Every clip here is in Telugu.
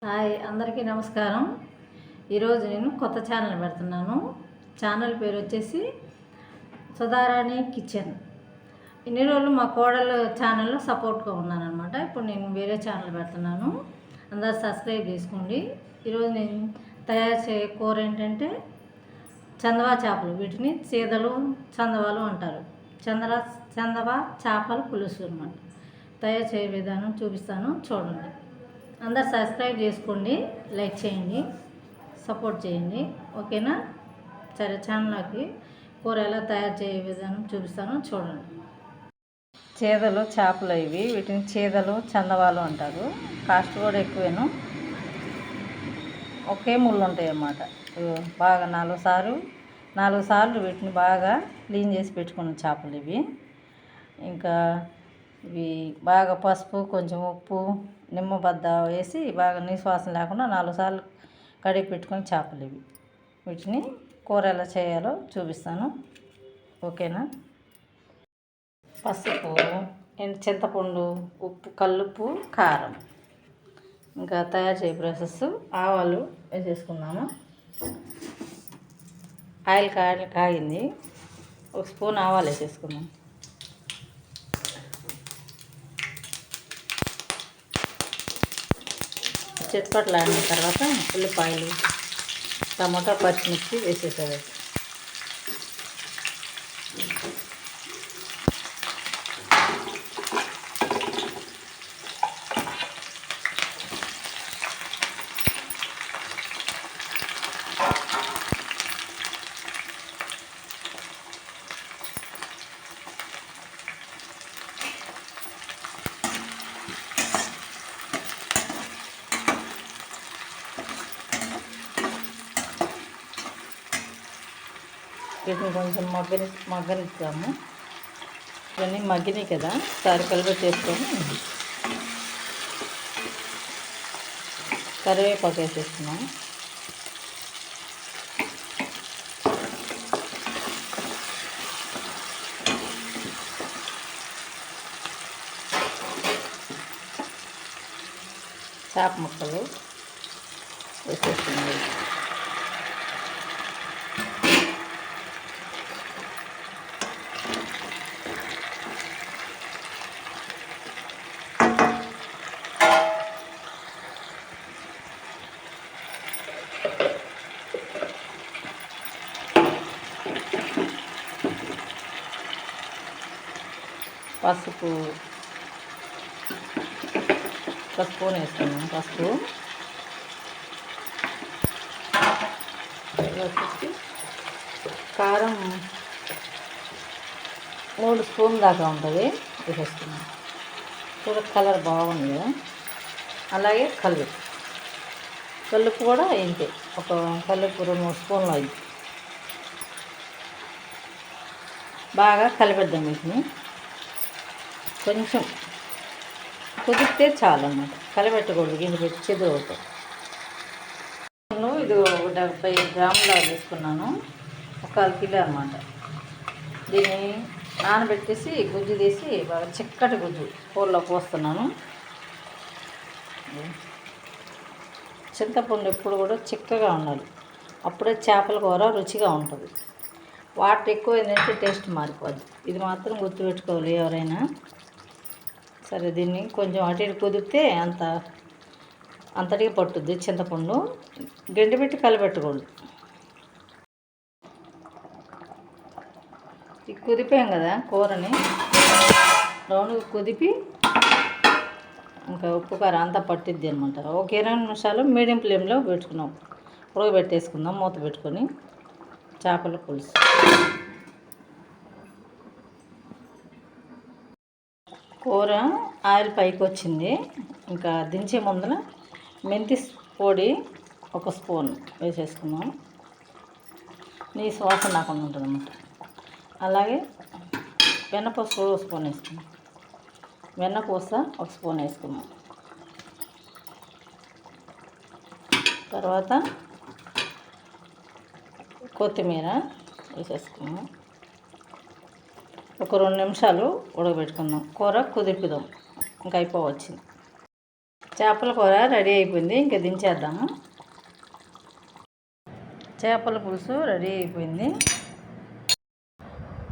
హాయ్ అందరికీ నమస్కారం. ఈరోజు నేను కొత్త ఛానల్ పెడుతున్నాను. ఛానల్ పేరు వచ్చేసి సుధారాణి కిచెన్. ఇన్ని రోజులు మా కోడలు ఛానల్లో సపోర్ట్గా ఉన్నానమాట. ఇప్పుడు నేను వేరే ఛానల్ పెడుతున్నాను. అందరు సబ్స్క్రైబ్ చేసుకోండి. ఈరోజు నేను తయారు చేసే కూర ఏంటంటే చందవా చేపలు. వీటిని చీదలు చందవాలు అంటారు. చందవా చేపల పులుసు అన్నమాట. తయారు చేయ విధానం చూపిస్తాను, చూడండి. అందరు సబ్స్క్రైబ్ చేసుకోండి, లైక్ చేయండి, సపోర్ట్ చేయండి, ఓకేనా? సరే, ఛానల్కి కూర ఎలా తయారు చేయ విధానం చూపిస్తాను, చూడండి. చీదలు చేపలు ఇవి. వీటిని చీదలు చందవాలు అంటారు. కాస్ట్ కూడా ఎక్కువేను. ఒకే ముళ్ళు ఉంటాయి అన్నమాట. బాగా నాలుగు సార్లు వీటిని బాగా క్లీన్ చేసి పెట్టుకున్న చేపలు ఇవి. ఇంకా ఇవి బాగా పసుపు, కొంచెం ఉప్పు, నిమ్మబద్ద వేసి బాగా నీశ్వాసం లేకుండా 4 సార్లు కడిగి పెట్టుకుని చేపలు ఇవి. వీటిని కూర ఎలా చేయాలో చూపిస్తాను, ఓకేనా? పసుపు, చింతపండు, ఉప్పు, కల్లుప్పు, కారం. ఇంకా తయారు చేయ ప్రాసెస్: ఆవాలు వేసేసుకున్నాము. ఆయిల్ కాగింది. 1 స్పూన్ ఆవాలు వేసేసుకున్నాం. చిట్పట్లాడిన తర్వాత ఉల్లిపాయలు, టమాటా, పచ్చిమిర్చి వేసేసారు. వీటిని కొంచెం మగ్గనిద్దాము. ఇవన్నీ మగ్గినాయి కదా, ఒకసారి కలిపెట్టేసుకొని కరివేపాకు వేసేస్తున్నాము. చేప ముక్కలు వేసేస్తున్నాము. పసుపు 1 స్పూన్ వేసుకున్నాం. పసుపు కారం 3 స్పూన్ దాకా ఉంటుంది, వేసేస్తున్నాం. చూడ కలర్ బాగుంది కదా. అలాగే కల్లుప్పు కూడా ఇంతే, ఒక కల్లుప్పు 2-3 స్పూన్లు అయింది. బాగా కలిపెద్దాం. వీటిని కొంచెం కుదిరితే చాలు అన్నమాట, కలిపెట్టకూడదు. గిన్నె పెట్టి చెదురు అవుతాయి. ఇది 70 గ్రాముల తీసుకున్నాను, 1/4 కిలో అన్నమాట. దీన్ని నానబెట్టేసి గుజ్జు తీసి బాగా చిక్కటి గుజ్జు కూరలో పోస్తున్నాను. చింతపండు ఎప్పుడు కూడా చిక్కగా ఉండాలి, అప్పుడే చేపల కూర రుచిగా ఉంటుంది. వాటర్ ఎక్కువ ఏంటంటే టేస్ట్ మారిపోద్ది. ఇది మాత్రం గుర్తుపెట్టుకోవాలి ఎవరైనా సరే. దీన్ని కొంచెం అటు ఇటు కుదిరితే అంతటికి పట్టుద్ది చింతపండు. గంటి పెట్టి కలిపెట్టకూడదు. ఇది కుదిపాం కదా కూరని, రౌండ్గా కుదిపి ఇంకా ఉప్పు కారం అంతా పట్టిద్ది అనమాట. ఒక 20 నిమిషాలు మీడియం ఫ్లేమ్లో పెట్టుకున్నాం. పెట్టేసుకుందాం మూత పెట్టుకొని. చేపల పులుసు కూర ఆయిల్ పైకి వచ్చింది. ఇంకా దించే ముందర మెంతి పొడి 1 స్పూన్ వేసేసుకున్నాం. నీసు వాసన రాకుండా ఉంటుంది అన్నమాట. అలాగే వెన్నపూస 1 స్పూన్ వేసుకున్నాం. వెన్నపూస 1 స్పూన్ వేసుకున్నాం. తర్వాత కొత్తిమీర వేసేసుకున్నాం. ఒక 2 నిమిషాలు ఉడకబెట్టుకుందాం. కూర కుదిపిదాం, ఇంకా అయిపోవచ్చింది. చేపల కూర రెడీ అయిపోయింది, ఇంకా దించేద్దాము. చేపల పులుసు రెడీ అయిపోయింది.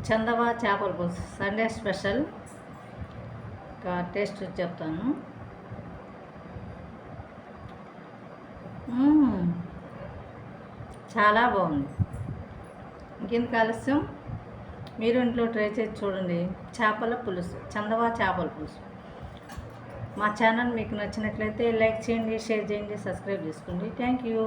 చందవా చేపల పులుసు సండే స్పెషల్. ఇంకా టేస్ట్ చెప్తాను. చాలా బాగుంది. ఇంకెందుకు ఆలస్యం, మీరు ఇంట్లో ట్రై చేసి చూడండి. చేపల పులుసు, చందవా చేపల పులుసు. మా ఛానల్ మీకు నచ్చినట్లయితే లైక్ చేయండి, షేర్ చేయండి, సబ్స్క్రైబ్ చేసుకోండి. Thank you.